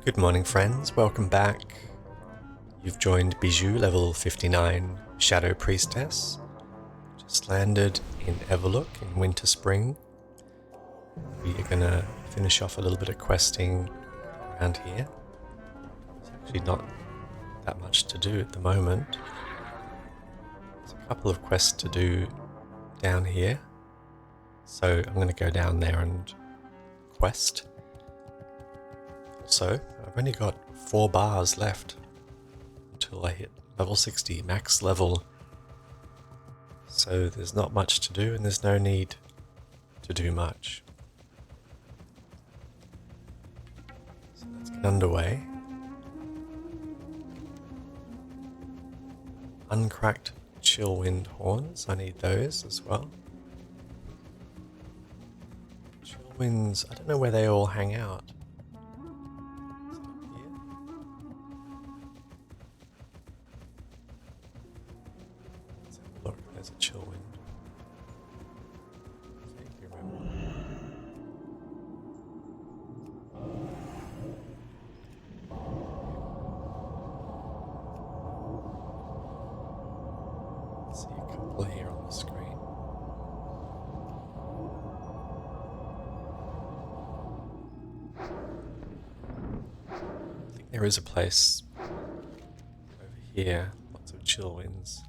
Good morning, friends. Welcome back. You've joined Bijou, level 59, Shadow Priestess. Just landed in Everlook in Winter Spring. We are going to finish off a little bit of questing around here. There's actually not that much to do at the moment. There's a couple of quests to do down here. So I'm going to go down there and quest. Also, I've only got 4 bars left until I hit level 60, max level. So there's not much to do and there's no need to do much. So let's get underway. Uncracked Chillwind horns, I need those as well. Chillwinds, I don't know where they all hang out. There's a chill wind. Vaguely remember. See a couple here on the screen. I think there is a place over here, lots of chill winds.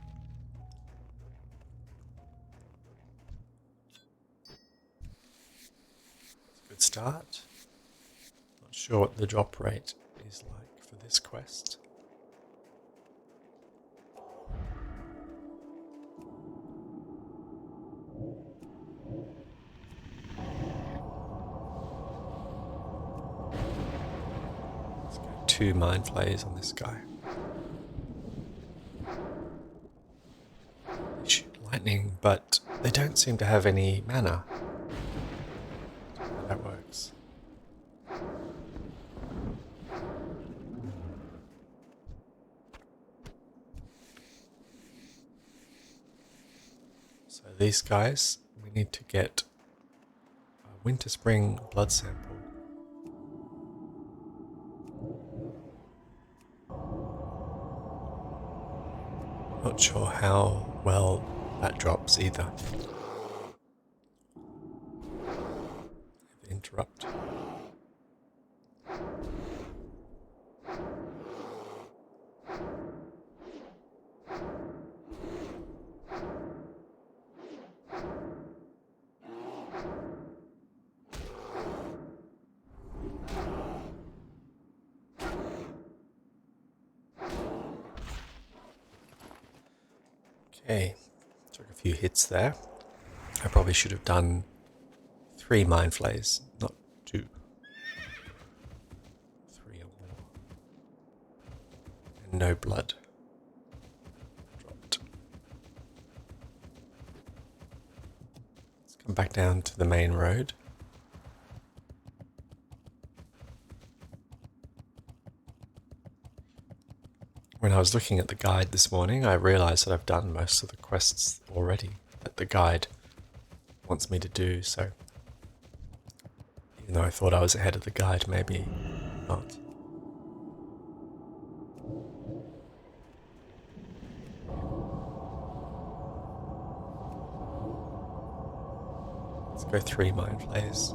Start. Not sure what the drop rate is like for this quest. Let's go 2 mind flays on this guy. They shoot lightning, but they don't seem to have any mana. That works. So these guys, we need to get a Winter Spring blood sample. Not sure how well that drops either. Interrupt. Okay, took a few hits there. I probably should have done 3 mind flays, not 2. 3 or more. And no blood dropped. Let's come back down to the main road. When I was looking at the guide this morning, I realised that I've done most of the quests already that the guide wants me to do, so even though I thought I was ahead of the guide, maybe not. Let's go 3 mind flays.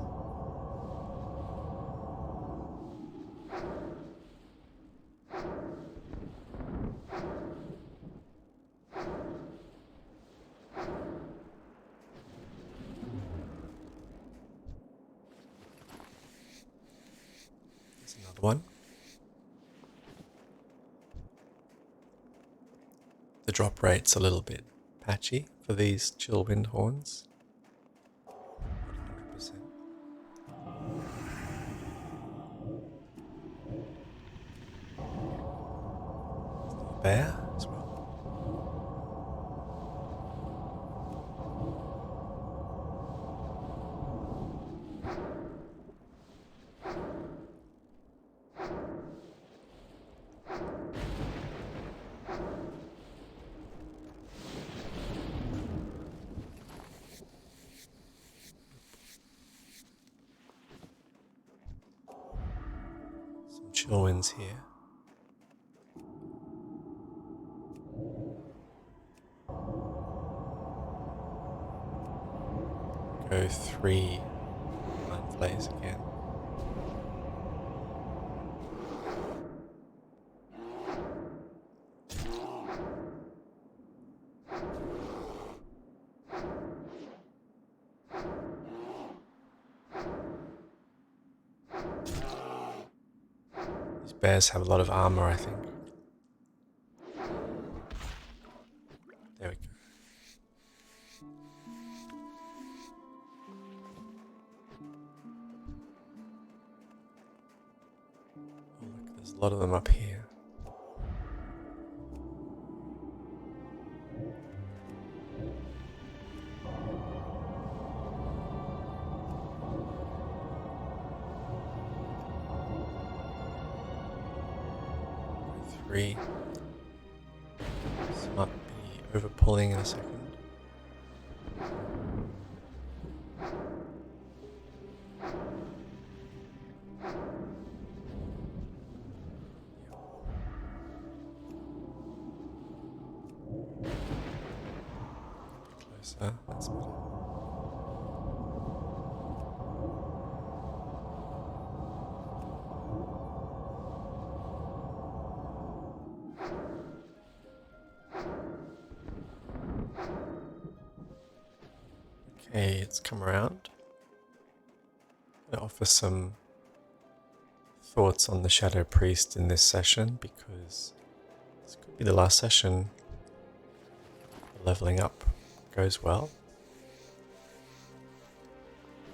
One. The drop rate's a little bit patchy for these chill wind horns. 100%. Bear as well. chill winds here. Go 3 mind flays again. These bears have a lot of armor, I think. There we go. Oh look, there's a lot of them up here. Three. This might be over pulling in a second. Closer, that's better. Okay, it's come around. I'm gonna offer some thoughts on the Shadow Priest in this session because this could be the last session. The leveling up goes well.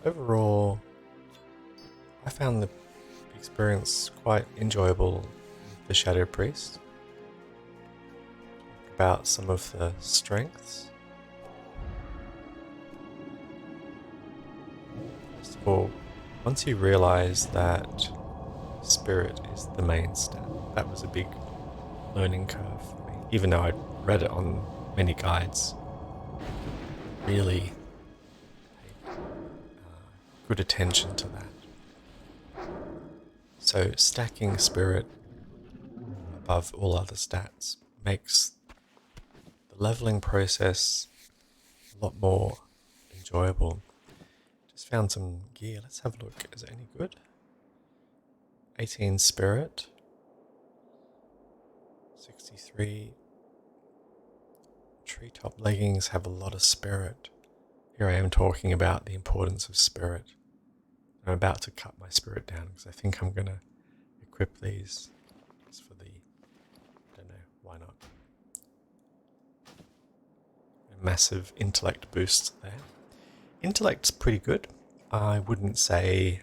Overall, I found the experience quite enjoyable with the Shadow Priest. Talk about some of the strengths. First of all, once you realize that spirit is the main stat, that was a big learning curve for me. Even though I'd read it on many guides, really paid good attention to that. So stacking spirit above all other stats makes the leveling process a lot more enjoyable. Just found some gear. Let's have a look. Is it any good? 18 spirit. 63. Treetop leggings have a lot of spirit. Here I am talking about the importance of spirit. I'm about to cut my spirit down because I think I'm going to equip these just for the, I don't know, why not? A massive intellect boost there. Intellect's pretty good. I wouldn't say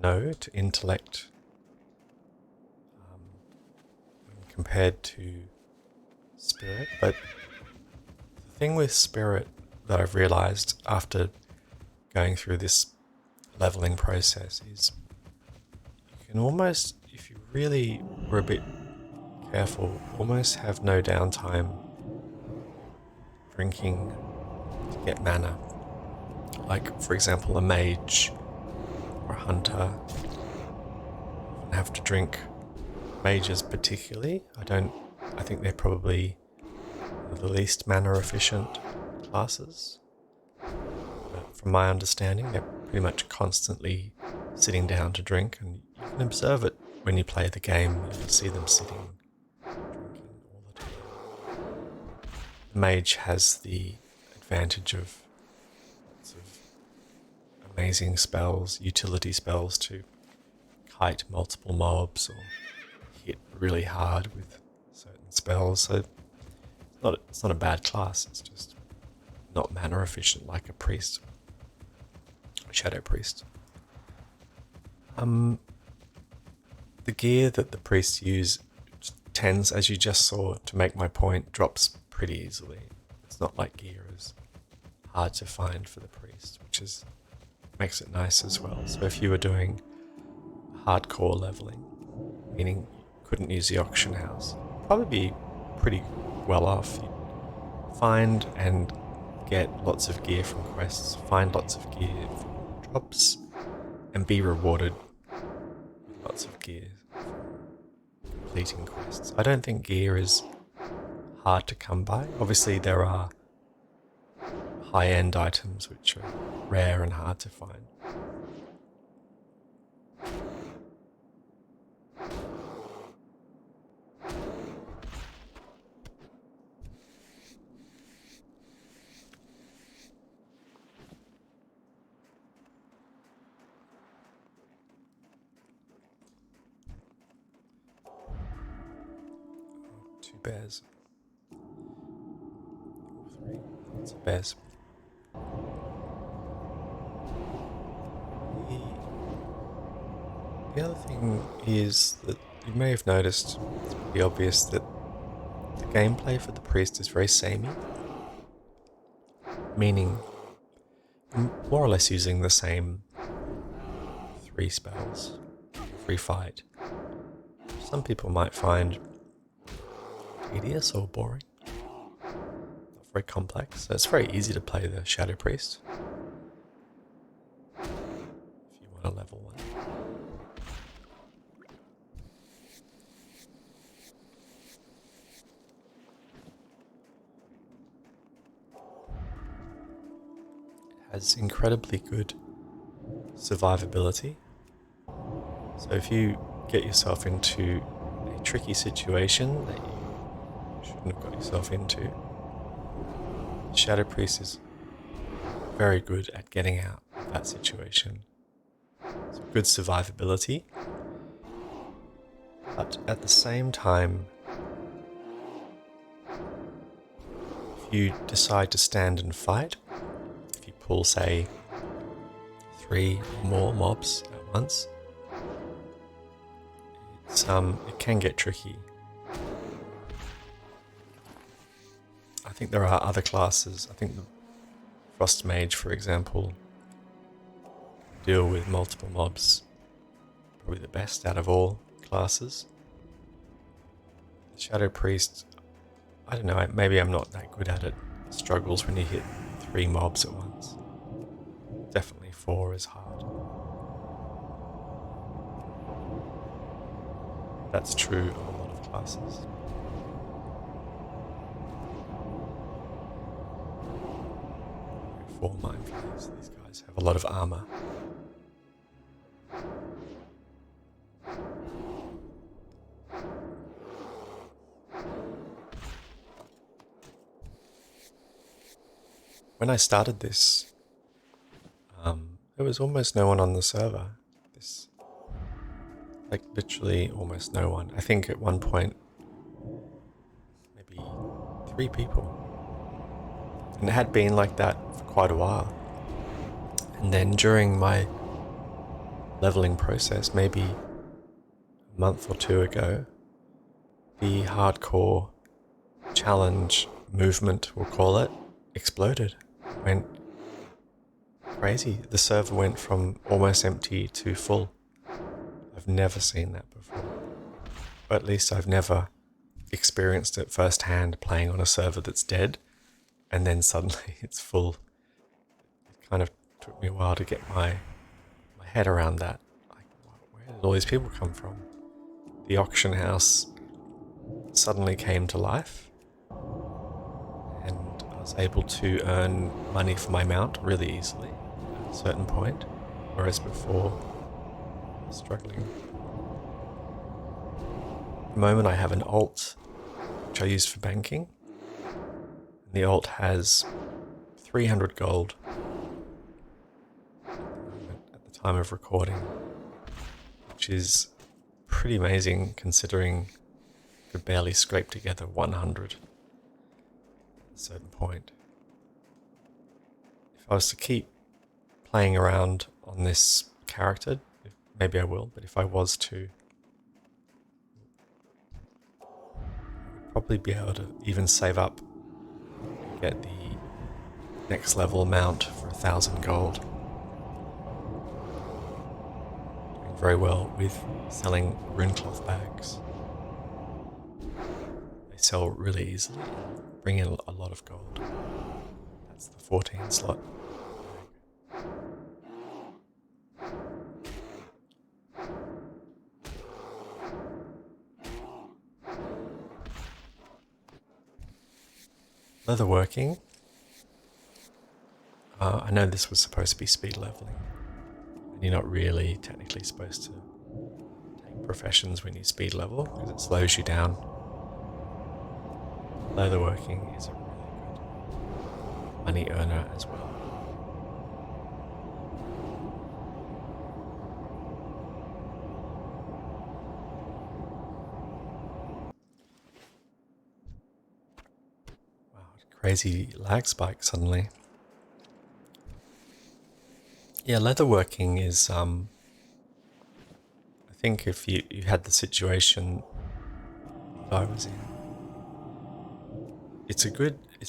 no to intellect when compared to spirit, but the thing with spirit that I've realized after going through this leveling process is you can almost, if you really were a bit careful, almost have no downtime drinking to get mana. Like, for example, a mage or a hunter have to drink. Mages particularly, I think they're probably the least mana efficient classes. But from my understanding, they're pretty much constantly sitting down to drink, and you can observe it when you play the game. You see them sitting, drinking all the time. The mage has the advantage of lots of amazing spells, utility spells to kite multiple mobs or hit really hard with certain spells. So it's not a bad class, it's just not mana efficient like a priest, a shadow priest. The gear that the priests use tends, as you just saw, to make my point, drops pretty easily. It's not like gear is hard to find for the priest, which makes it nice as well. So if you were doing hardcore leveling, meaning you couldn't use the auction house, probably be pretty well off. You'd find and get lots of gear from quests, find lots of gear from drops, and be rewarded with lots of gear from completing quests. I don't think gear is hard to come by. Obviously there are high-end items which are rare and hard to find. Two bears. Three. Lots of bears. The other thing is that you may have noticed, it's pretty obvious that the gameplay for the priest is very samey, meaning more or less using the same 3 spells every fight. Some people might find tedious or boring, not very complex. So it's very easy to play the Shadow Priest if you want to level one. Has incredibly good survivability. So if you get yourself into a tricky situation that you shouldn't have got yourself into, Shadow Priest is very good at getting out of that situation. So good survivability, but at the same time, if you decide to stand and fight, if you pull, say, 3 or more mobs at once, it can get tricky. I think there are other classes. I think the Frost Mage, for example, deal with multiple mobs probably the best out of all classes. The Shadow Priest, I don't know, maybe I'm not that good at it. It struggles when you hit 3 mobs at once. Definitely 4 is hard. That's true of a lot of classes. For Mind Flayers, these guys have a lot of armor. When I started this, there was almost no one on the server. Like literally almost no one. I think at one point, maybe 3 people. And it had been like that for quite a while. And then during my leveling process, maybe a month or 2 ago, the hardcore challenge movement, we'll call it, exploded. Went crazy. The server went from almost empty to full. I've never seen that before. Or at least I've never experienced it firsthand playing on a server that's dead and then suddenly it's full. It kind of took me a while to get my head around that. Like, where did all these people come from? The auction house suddenly came to life and I was able to earn money for my mount really easily at a certain point, whereas before I was struggling. At the moment I have an alt which I use for banking. And the alt has 300 gold at the time of recording, which is pretty amazing considering I could barely scrape together 100 at a certain point. If I was to keep playing around on this character, maybe I will, but if I was to, I would probably be able to even save up and get the next level mount for 1,000 gold. Doing very well with selling runecloth bags. They sell really easily, bring in a lot of gold. That's the 14 slot. Leatherworking. I know this was supposed to be speed leveling, and you're not really technically supposed to take professions when you speed level because it slows you down. Leatherworking is a really good money earner as well. Wow, crazy lag spike suddenly. Yeah, leatherworking is, I think if you had the situation I was in, it's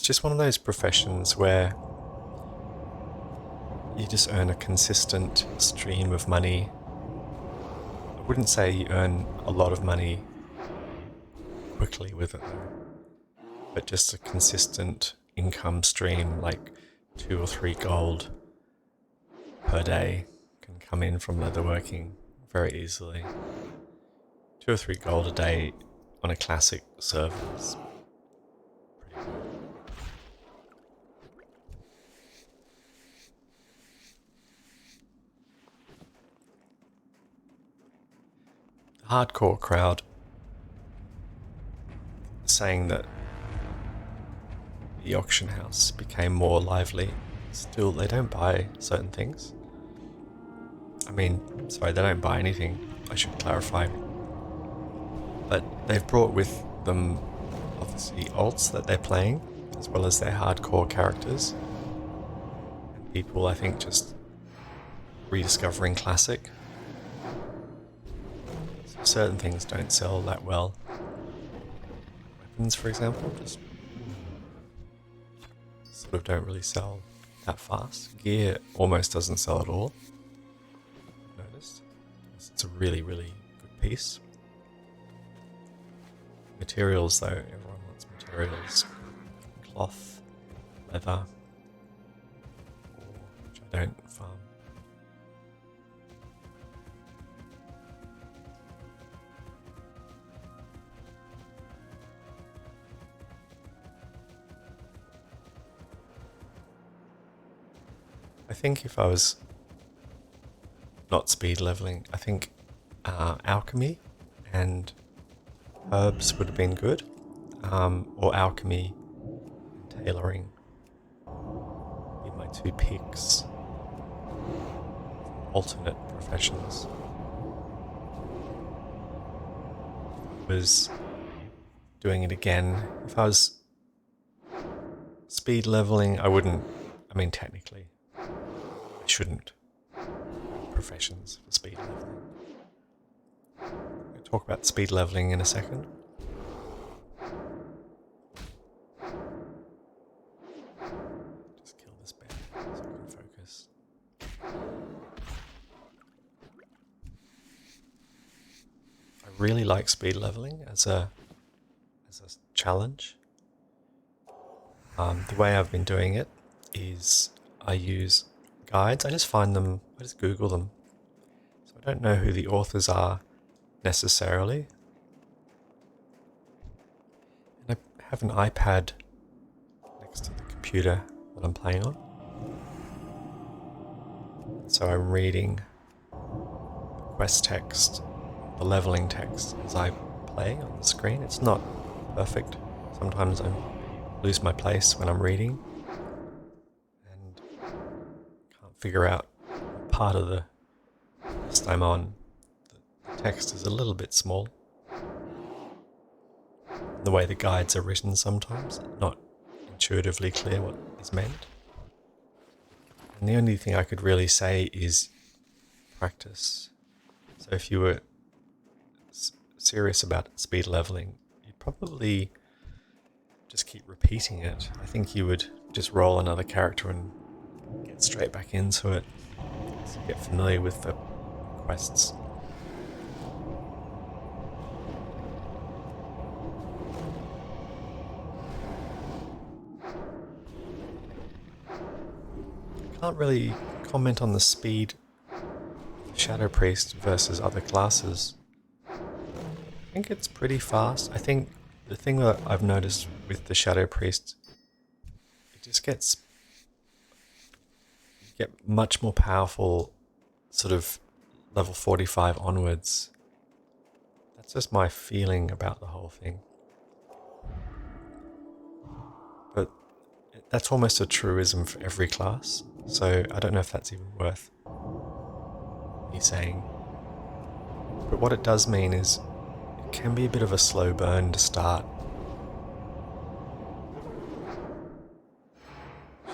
just one of those professions where you just earn a consistent stream of money. I wouldn't say you earn a lot of money quickly with it though, but just a consistent income stream, like 2 or 3 gold per day can come in from leatherworking very easily. 2 or 3 gold a day on a classic server is pretty good. The hardcore crowd saying that the auction house became more lively. Still, they don't buy certain things. They don't buy anything, I should clarify. But they've brought with them, obviously, alts that they're playing, as well as their hardcore characters. And people, I think, just rediscovering Classic. So certain things don't sell that well. Weapons, for example, just sort of don't really sell that fast. Gear almost doesn't sell at all, I've noticed. It's a really, really good piece. Materials though, everyone wants materials. Cloth, leather, which I don't farm. I think if I was not speed leveling, I think alchemy and herbs would have been good, or alchemy and tailoring be my 2 picks. Alternate professions. If I was doing it again, if I was speed leveling, I wouldn't. Technically, I shouldn't have professions for speed leveling. We'll talk about speed leveling in a second. Just kill this bear so I can focus. I really like speed leveling as a challenge. The way I've been doing it is I use guides. I just find them, I just Google them. So I don't know who the authors are necessarily. And I have an iPad next to the computer that I'm playing on. So I'm reading the quest text, the leveling text as I play on the screen. It's not perfect. Sometimes I lose my place when I'm reading and can't figure out what part of the quest I'm on. The text is a little bit small. The way the guides are written sometimes, not intuitively clear what is meant. And the only thing I could really say is practice. So if you were serious about speed leveling, you'd probably just keep repeating it. I think you would just roll another character and get straight back into it. So get familiar with the quests. I can't really comment on the speed of Shadow Priest versus other classes. I think it's pretty fast. I think the thing that I've noticed with the Shadow Priest just gets you get much more powerful sort of level 45 onwards. That's just my feeling about the whole thing. But that's almost a truism for every class, so I don't know if that's even worth me saying. But what it does mean is it can be a bit of a slow burn to start.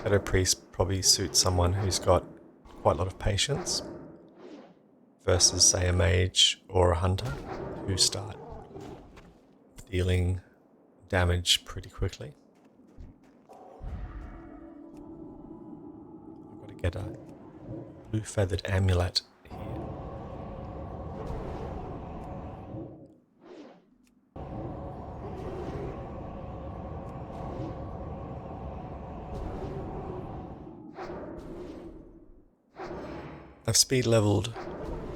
Shadow Priest probably suits someone who's got quite a lot of patience versus, say, a mage or a hunter who start dealing damage pretty quickly. I've got to get a blue feathered amulet here. I've speed leveled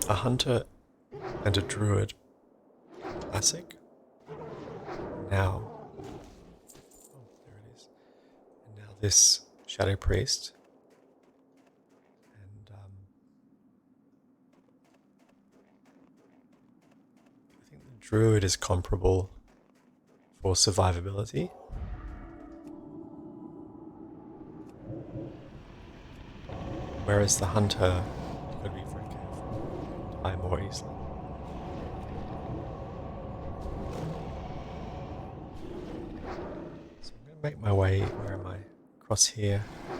a hunter and a druid classic. Now, there it is. And now this shadow priest. And I think the druid is comparable for survivability. Whereas the hunter, you've got to be very careful, die more easily. So I'm going to make my way, where am I? Across here. I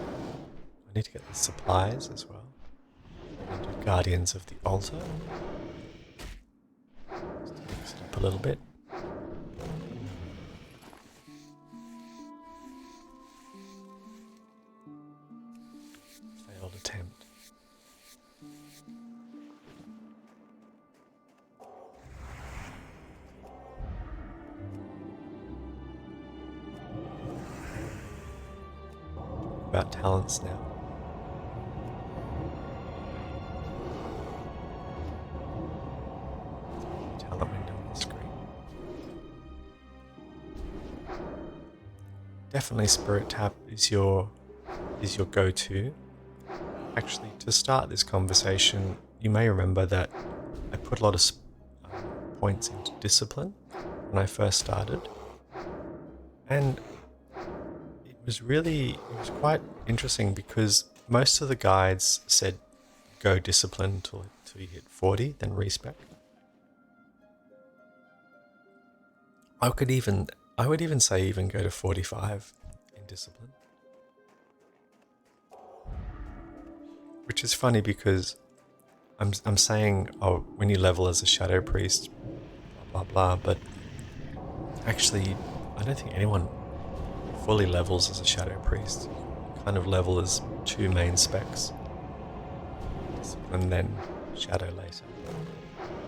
need to get the supplies as well. And do Guardians of the Altar. Just to mix it up a little bit. Failed attempt. About talents now. Talent window on the screen. Definitely Spirit Tap is your go-to. Actually, to start this conversation, you may remember that I put a lot of points into discipline when I first started, and it was quite interesting because most of the guides said go discipline until you hit 40, then respec. I would even say go to 45 in discipline. Which is funny because I'm saying, oh, when you level as a shadow priest, blah blah blah, but actually I don't think anyone fully levels as a shadow priest. You kind of level as two main specs, and then shadow later.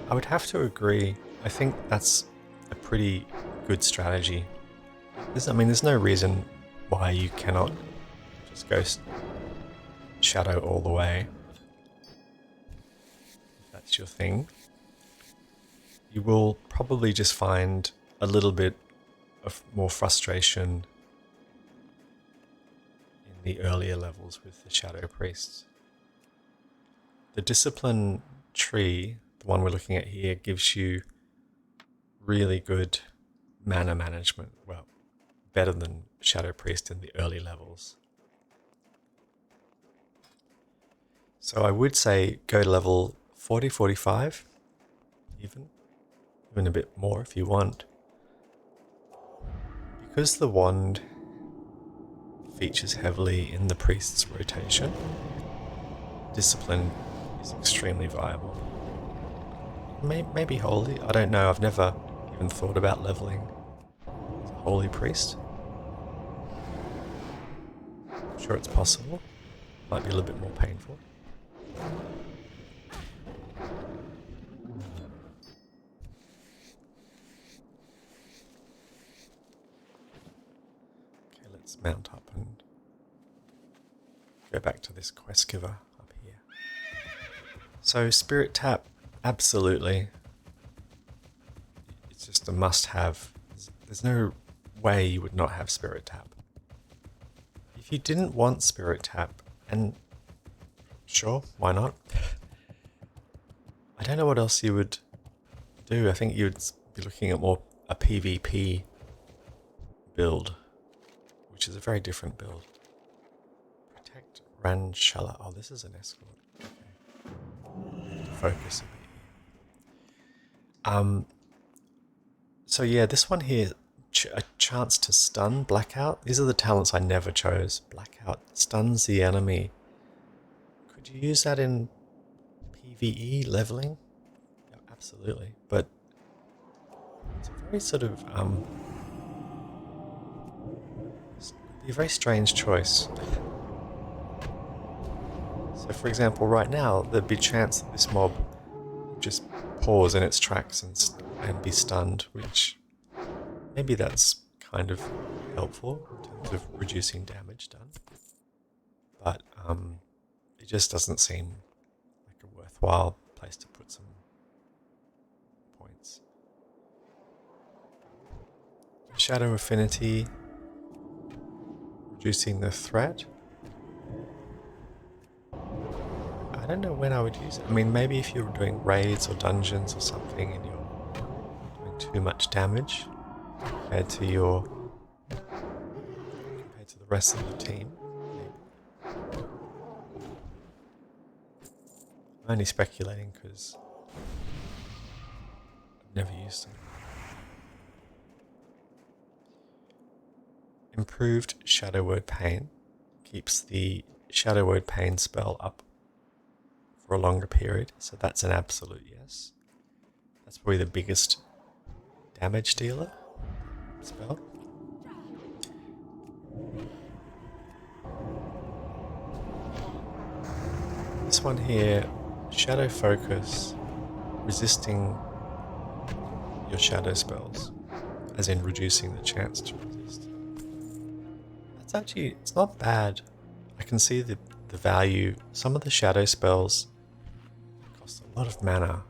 I would have to agree. I think that's a pretty good strategy. There's no reason why you cannot just go shadow all the way. If that's your thing, you will probably just find a little bit of more frustration in the earlier levels with the shadow priests. The discipline tree, the one we're looking at here, gives you really good mana management. Well, better than shadow priest in the early levels. So I would say go to level 40, 45, even a bit more if you want. Because the wand features heavily in the priest's rotation, discipline is extremely viable. Maybe holy, I don't know, I've never even thought about leveling as a holy priest. I'm sure it's possible, might be a little bit more painful. Okay, let's mount up and go back to this quest giver up here. So Spirit Tap, absolutely. It's just a must-have. There's no way you would not have Spirit Tap. if you didn't want Spirit Tap, and sure, why not? I don't know what else you would do. I think you'd be looking at more a PvP build, which is a very different build. Protect Ranshala. Oh, this is an escort. Okay. Focus a bit. So yeah, this one here, a chance to stun Blackout. These are the talents I never chose. Blackout stuns the enemy. Could you use that in PvE leveling? Yeah, absolutely. But it's a very sort of it'd be a very strange choice. So for example, right now there'd be a chance that this mob would just pause in its tracks and be stunned, which maybe that's kind of helpful in terms of reducing damage done. But it just doesn't seem like a worthwhile place to put some points. Shadow Affinity, reducing the threat. I don't know when I would use it. I mean, maybe if you're doing raids or dungeons or something and you're doing too much damage compared to the rest of the team. I'm only speculating because I've never used them. Improved Shadow Word Pain keeps the Shadow Word Pain spell up for a longer period, so that's an absolute yes. That's probably the biggest damage dealer spell. This one here, Shadow Focus, resisting your shadow spells, as in reducing the chance to resist. That's actually, it's not bad. I can see the value. Some of the shadow spells cost a lot of mana.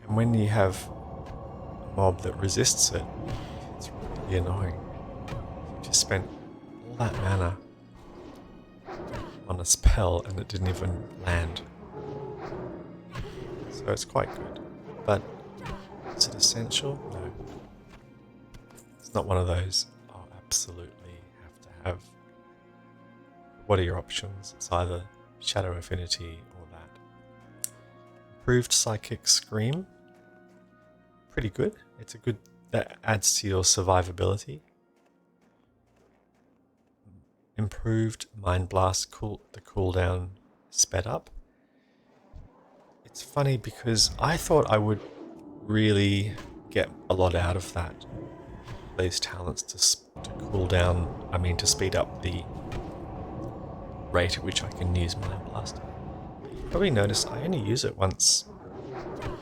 And when you have a mob that resists it, it's really annoying. You just spent all that mana on a spell and it didn't even land. So it's quite good. But is it essential? No. It's not one of those, oh, absolutely have to have. What are your options? It's either Shadow Affinity or that. Improved Psychic Scream. Pretty good. It's a good, that adds to your survivability. Improved Mind Blast, the cooldown sped up. It's funny because I thought I would really get a lot out of that. These talents to cool down, to speed up the rate at which I can use Mind Blast. You probably notice I only use it once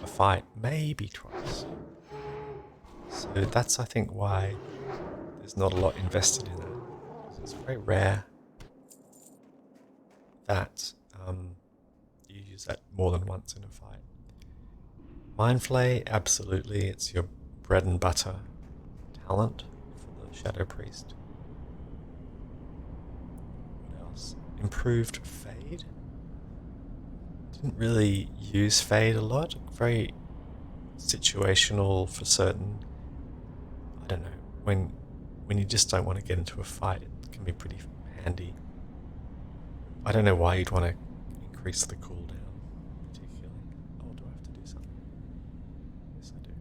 a fight, maybe twice. So that's, I think, why there's not a lot invested in that. It's very rare that you use that more than once in a fight. Mind Flay, absolutely, it's your bread and butter talent for the Shadow Priest. What else? Improved Fade. Didn't really use Fade a lot. Very situational for certain. I don't know, when you just don't want to get into a fight, it can be pretty handy. I don't know why you'd want to increase the cooldown particularly. Oh, do I have to do something? Yes, I do.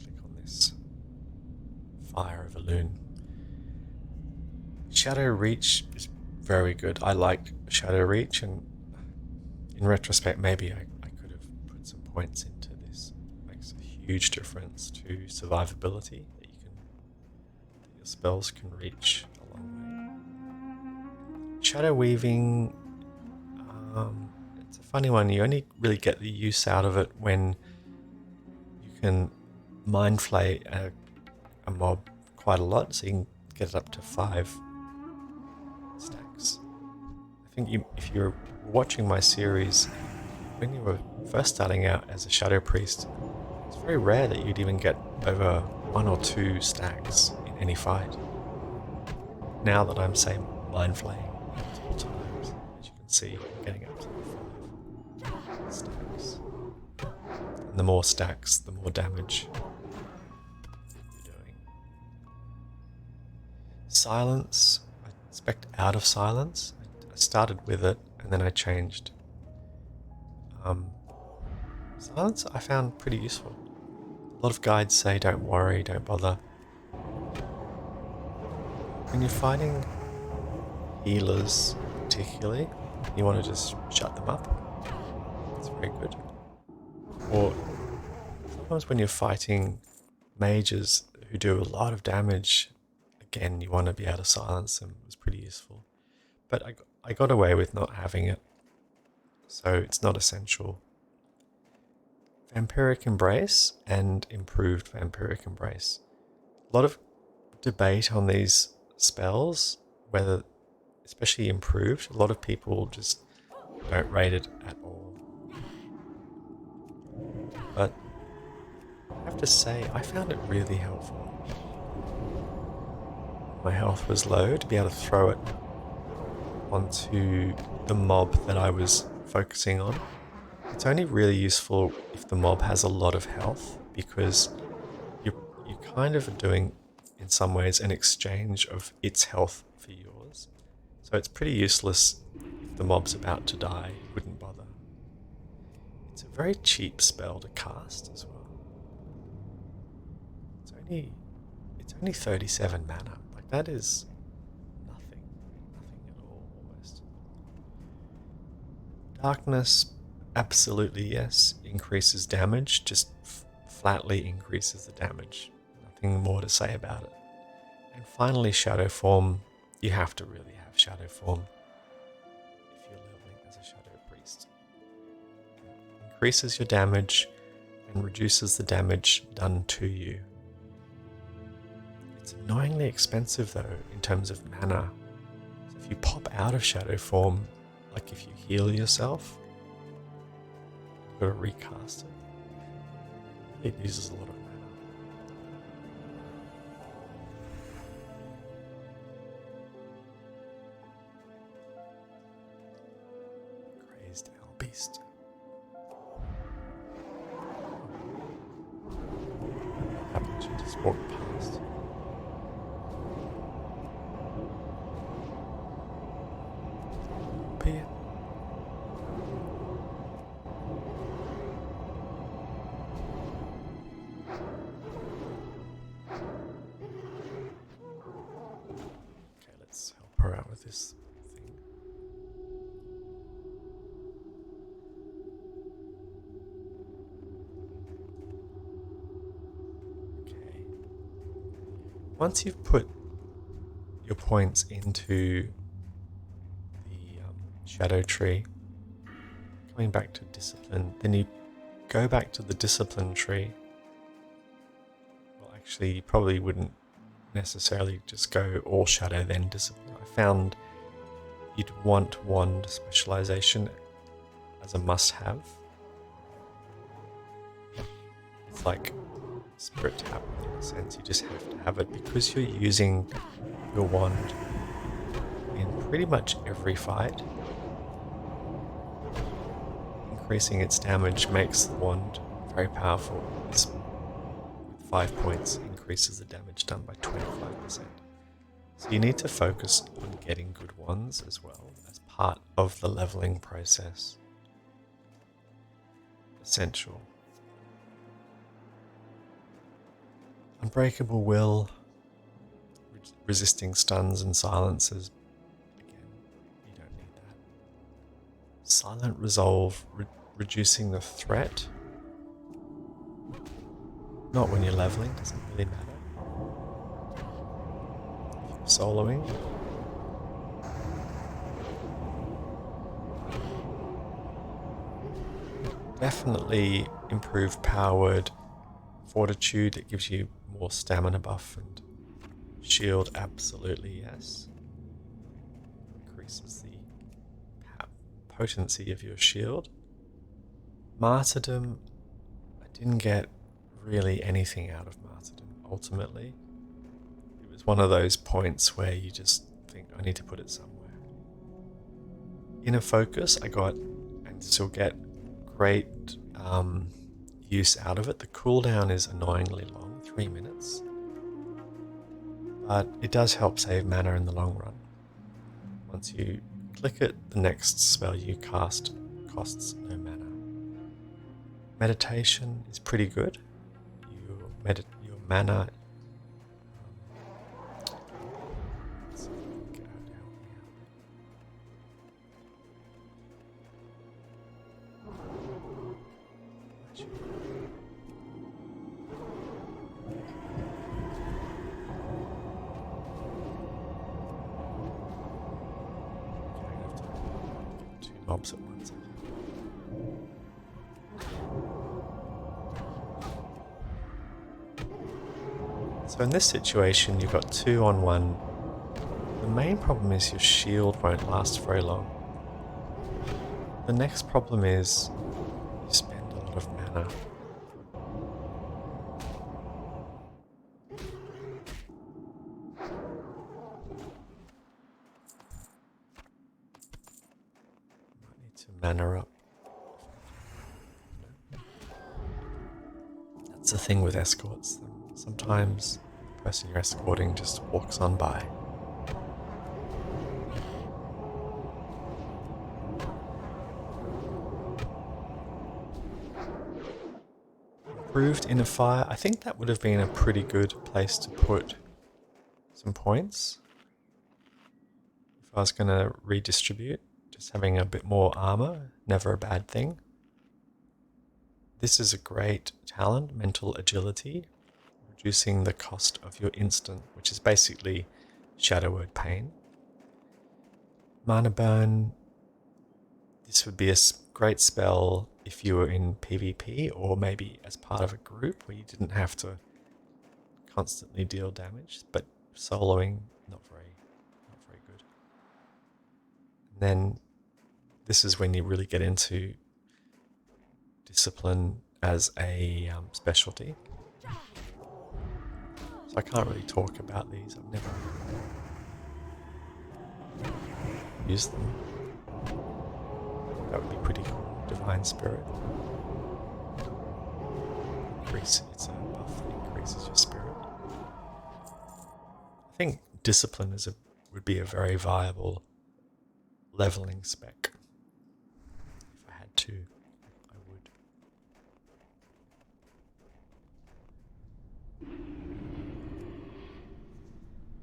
Click on this. Fire of a Loon. Shadow Reach is very good. I like Shadow Reach, and in retrospect, maybe I could have put some points into this. It makes a huge difference to survivability, that your spells can reach a long way. Shadow Weaving, it's a funny one. You only really get the use out of it when you can Mind Flay a mob quite a lot, so you can get it up to 5 stacks. I think if you're watching my series, when you were first starting out as a Shadow Priest, It's very rare that you'd even get over 1 or 2 stacks in any fight. Now that I'm, say, mind flaying multiple times, as you can see, I'm getting up to 5 stacks. And the more stacks, the more damage you're doing. Silence, I expect out of silence. I started with it and then I changed. Silence I found pretty useful. A lot of guides say don't worry, don't bother. When you're fighting healers particularly, you want to just shut them up. It's very good. Or sometimes when you're fighting mages who do a lot of damage, again, you want to be able to silence them. It was pretty useful. But I got away with not having it, so it's not essential. Vampiric Embrace and improved Vampiric Embrace. A lot of debate on these spells, whether, especially improved, a lot of people just don't rate it at all. But I have to say, I found it really helpful. My health was low, to be able to throw it onto the mob that I was focusing on. It's only really useful if the mob has a lot of health, because you're kind of doing, in some ways, an exchange of its health for yours. So it's pretty useless if the mob's about to die, you wouldn't bother. It's a very cheap spell to cast as well. It's only 37 mana. Like, that is nothing at all, almost. Darkness, absolutely yes, increases damage, just flatly increases the damage. Nothing more to say about it. And finally, Shadow Form. You have to really have Shadow Form if you're leveling as a Shadow Priest. It increases your damage and reduces the damage done to you. It's annoyingly expensive though in terms of mana. So if you pop out of Shadow Form, like if you heal yourself, you've got to recast it. It uses a lot of mana. Crazed Owl Beast. What happened? She just walked past. Be it. Okay, let's help her out with this thing. Okay. Once you've put your points into the shadow tree, coming back to discipline, then you go back to the discipline tree. Well, actually, you probably wouldn't necessarily just go all shadow then discipline. I found you'd want wand specialization as a must-have. It's like spirit tap in a sense. You just have to have it because you're using your wand in pretty much every fight. Increasing its damage makes the wand very powerful. With 5 points increases the damage done by 25%. So you need to focus on getting good wands as well as part of the leveling process. Essential. Unbreakable Will, resisting stuns and silences. Again, you don't need that. Silent Resolve, reducing the threat. Not when you're leveling, doesn't really matter. If you're soloing, definitely improve power word. Fortitude, it gives you more stamina buff, and shield, absolutely yes. Increases the potency of your shield. Martyrdom, I didn't get really anything out of martyrdom, ultimately. It was one of those points where you just think, I need to put it somewhere. Inner focus, I got and still get great use out of it. The cooldown is annoyingly long, 3 minutes. But it does help save mana in the long run. Once you click it, the next spell you cast costs no mana. Meditation is pretty good. Your mana. Let's see if I can get her to help me out. Two mobs at once. So in this situation, you've got 2 on 1. The main problem is your shield won't last very long. The next problem is you spend a lot of mana. Might need to mana up. That's the thing with escorts. Sometimes the person you're escorting just walks on by. Improved inner fire. I think that would have been a pretty good place to put some points. If I was going to redistribute, just having a bit more armor, never a bad thing. This is a great talent, mental agility, reducing the cost of your instant, which is basically Shadow Word Pain. Mana Burn. This would be a great spell if you were in PvP or maybe as part of a group where you didn't have to constantly deal damage, but soloing, not very good. And then this is when you really get into discipline as a specialty. So I can't really talk about these. I've never used them. That would be pretty cool. Divine Spirit. It's a buff that increases your spirit. I think discipline would be a very viable leveling spec. If I had to, I would.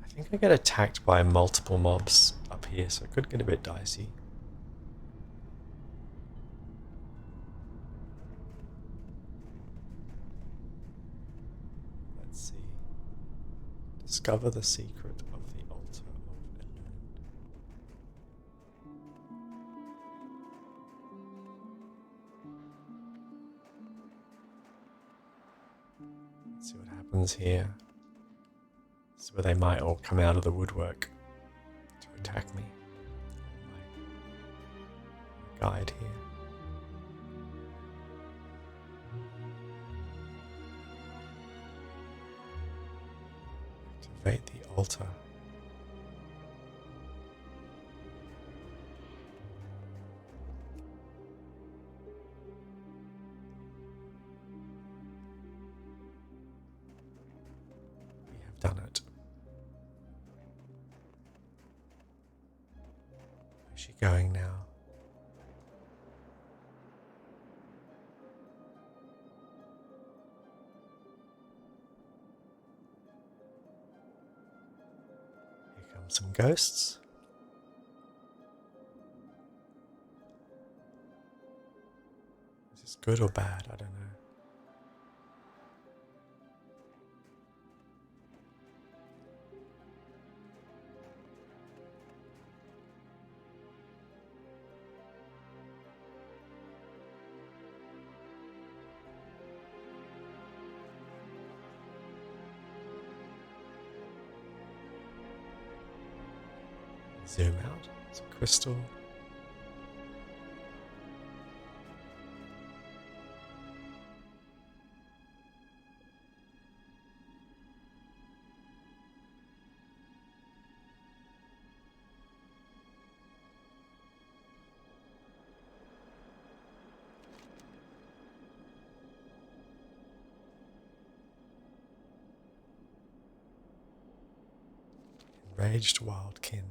I think I get attacked by multiple mobs up here, so it could get a bit dicey. Let's see. Discover the secret of the altar of Elune. Let's see what happens here. This is where they might all come out of the woodwork to attack me. My guide here. Activate the altar. We have done it. Where's she going now? Here come some ghosts. Is this good or bad? I don't know. Zoom out. It's a crystal. Enraged Wildkin.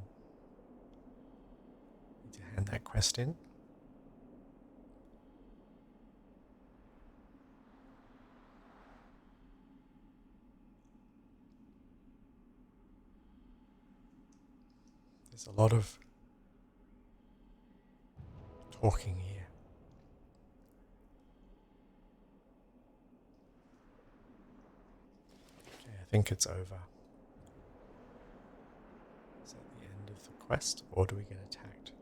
Need to hand that quest in. There's a lot of talking here. Okay, I think it's over. Is that the end of the quest, or do we get attacked?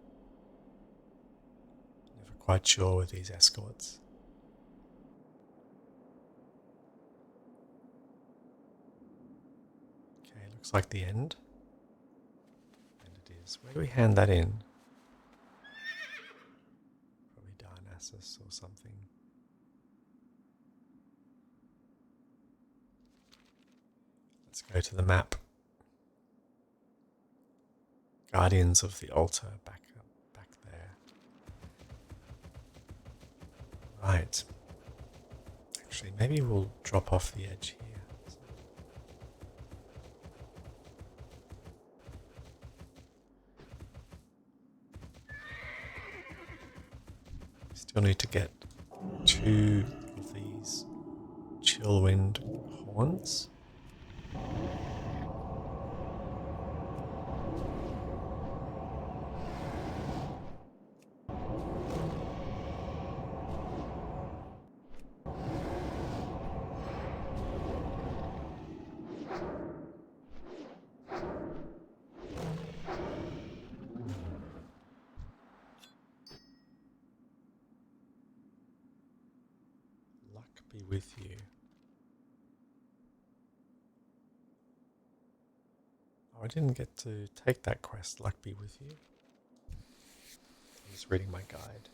Never quite sure with these escorts. Okay, looks like the end. And it is. Where do we hand that in? Probably Darnassus or something. Let's go to the map. Guardians of the Altar back there. Right. Actually, maybe we'll drop off the edge here. Still need to get 2 of these Chillwind horns. Be with you. Oh, I didn't get to take that quest, Luck be with you. I'm just reading my guide.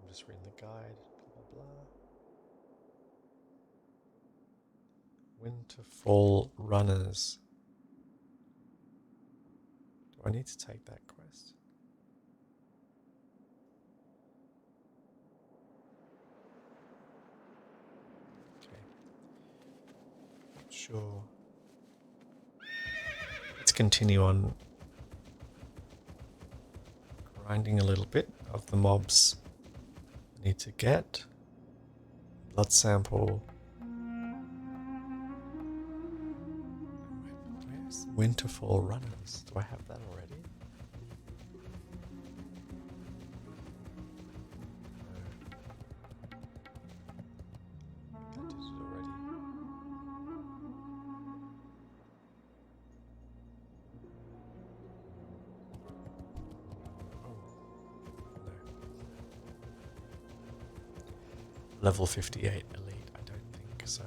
I'm just reading the guide, blah blah blah. Winterfall Runners. Do I need to take that quest? Okay. Not sure. Let's continue on grinding a little bit of the mobs I need to get. Blood sample. Where's Winterfall Runners? Do I have that already? No. I did it already. Oh. No. Level 58 elite, I don't think so.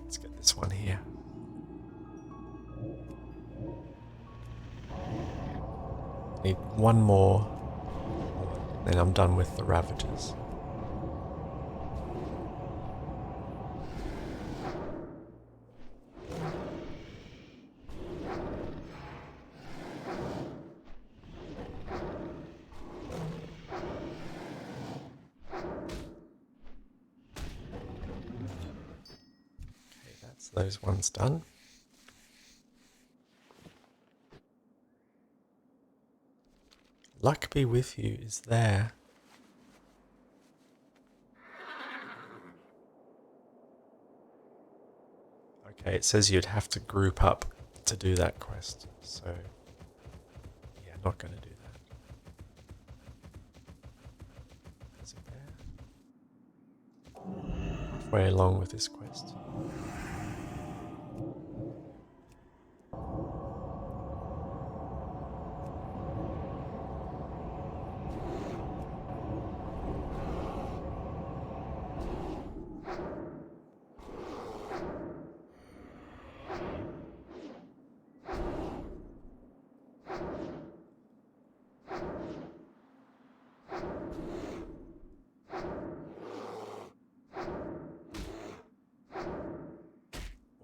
Let's get this one here. Need one more, then I'm done with the Ravagers. Those ones done. Luck be with you is there. Okay, it says you'd have to group up to do that quest. So, yeah, not going to do that. Is it there? Halfway along with this quest.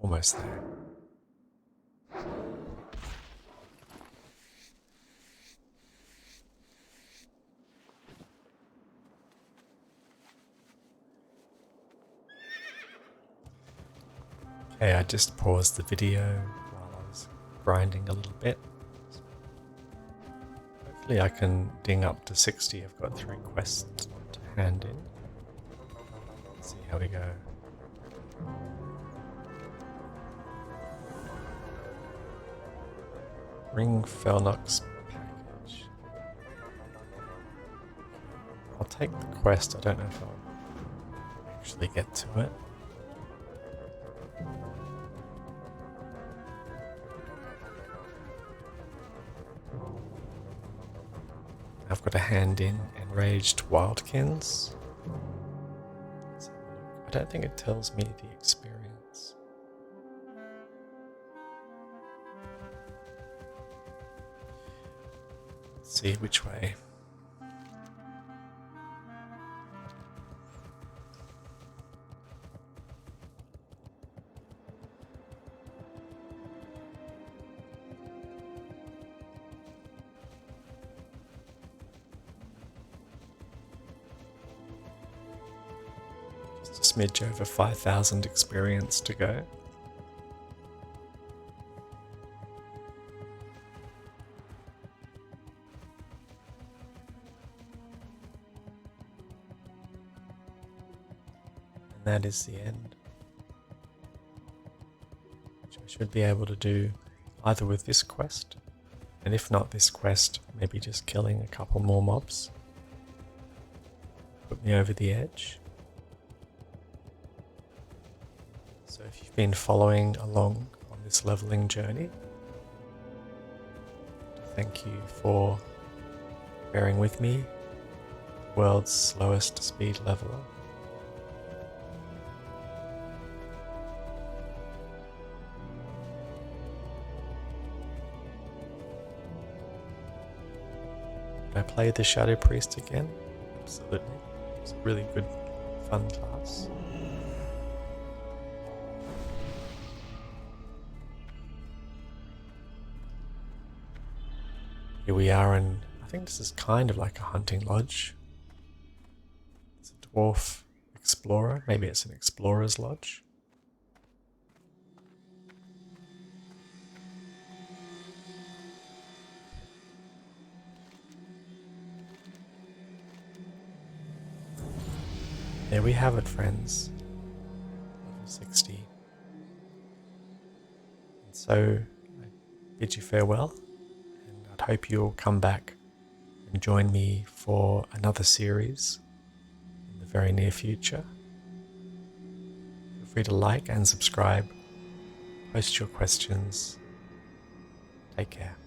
Almost there. Okay, I just paused the video while I was grinding a little bit. Hopefully I can ding up to 60. I've got 3 quests to hand in. Let's see how we go. Ring Felnox package. I'll take the quest. I don't know if I'll actually get to it. I've got a hand in Enraged Wildkins. I don't think it tells me the experience. Let's see which way. Just a smidge over 5,000 experience to go. And that is the end. Which I should be able to do either with this quest, and if not this quest, maybe just killing a couple more mobs. Put me over the edge. So if you've been following along on this leveling journey, thank you for bearing with me, world's slowest speed leveler. Would I play the Shadow Priest again? Absolutely. It's a really good, fun class. Here we are in, I think this is kind of like a hunting lodge. It's a dwarf explorer, maybe it's an explorer's lodge. There we have it, friends. Level 60. And so I bid you farewell. I hope you'll come back and join me for another series in the very near future. Feel free to like and subscribe, post your questions. Take care.